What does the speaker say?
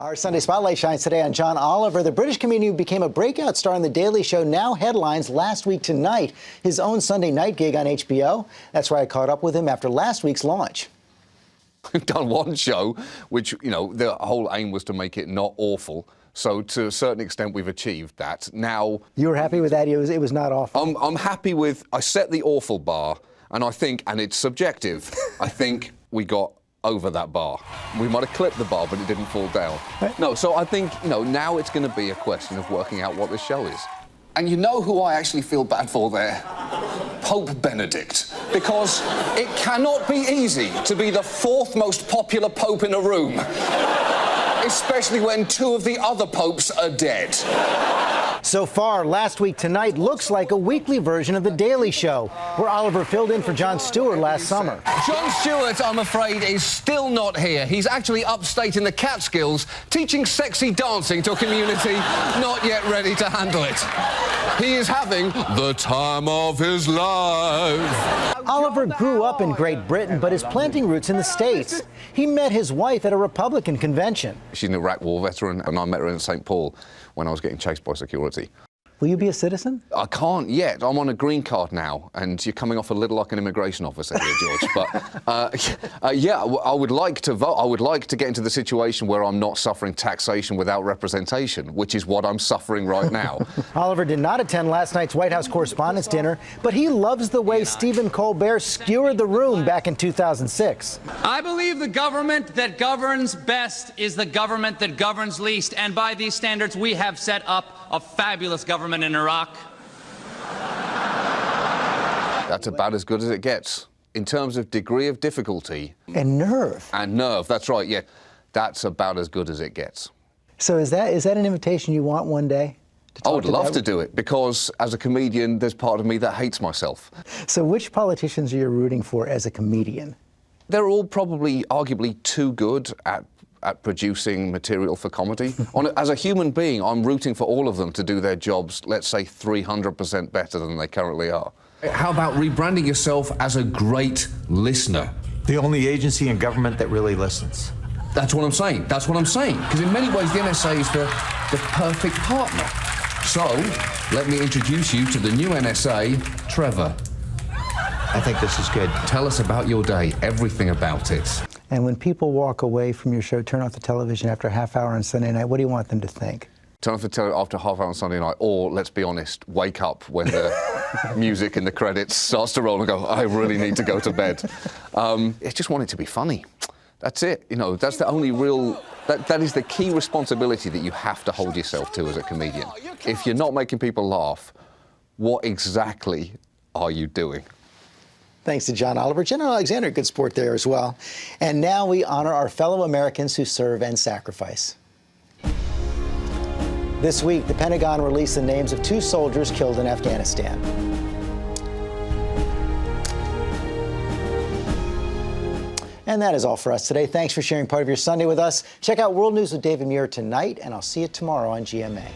Our Sunday Spotlight shines today on John Oliver, the British comedian who became a breakout star on The Daily Show, now headlines Last Week Tonight, his own Sunday night gig on HBO. That's where I caught up with him after last week's launch. We've done one show, which, the whole aim was to make it not awful. So to a certain extent, we've achieved that. Now... You were happy with that? It was not awful? I'm happy with... I set the awful bar, and I think, and it's subjective, I think we got over that bar. We might have clipped the bar, but it didn't fall down. No, so I think, now it's going to be a question of working out what this show is. And you know who I actually feel bad for there? Pope Benedict. Because it cannot be easy to be the fourth most popular pope in a room. Especially when two of the other popes are dead. So far, Last Week Tonight looks like a weekly version of The Daily Show, where Oliver filled in for Jon Stewart last summer. Jon Stewart, I'm afraid, is still not here. He's actually upstate in the Catskills, teaching sexy dancing to a community not yet ready to handle it. He is having the time of his life. Oliver grew up in Great Britain, but is planting roots in the States. He met his wife at a Republican convention. She's an Iraq War veteran, and I met her in St. Paul when I was getting chased by security. Will you be a citizen? I can't yet. I'm on a green card now, and you're coming off a little like an immigration officer here, George. But, yeah, I would like to vote. I would like to get into the situation where I'm not suffering taxation without representation, which is what I'm suffering right now. Oliver did not attend last night's White House Correspondents' Dinner, but he loves the way Stephen Colbert skewered the room back in 2006. I believe the government that governs best is the government that governs least, and by these standards, we have set up a fabulous government in Iraq. That's about as good as it gets. In terms of degree of difficulty... And nerve. And nerve, that's right, yeah. That's about as good as it gets. So is that an invitation you want one day? I would love to do it, because as a comedian, there's part of me that hates myself. So which politicians are you rooting for as a comedian? They're all probably arguably too good at producing material for comedy. As a human being, I'm rooting for all of them to do their jobs, let's say, 300% better than they currently are. How about rebranding yourself as a great listener? The only agency in government that really listens. That's what I'm saying. That's what I'm saying. Because in many ways, the NSA is the perfect partner. So, let me introduce you to the new NSA, Trevor. I think this is good. Tell us about your day, everything about it. And when people walk away from your show, turn off the television after a half hour on Sunday night, what do you want them to think? Turn off the television after a half hour on Sunday night, or, let's be honest, wake up when the music in the credits starts to roll and go, I really need to go to bed. I just want it to be funny. That's it. That's the only real... That is the key responsibility that you have to hold yourself to as a comedian. If you're not making people laugh, what exactly are you doing? Thanks to John Oliver. General Alexander, good sport there as well. And now we honor our fellow Americans who serve and sacrifice. This week, the Pentagon released the names of 2 soldiers killed in Afghanistan. And that is all for us today. Thanks for sharing part of your Sunday with us. Check out World News with David Muir tonight, and I'll see you tomorrow on GMA.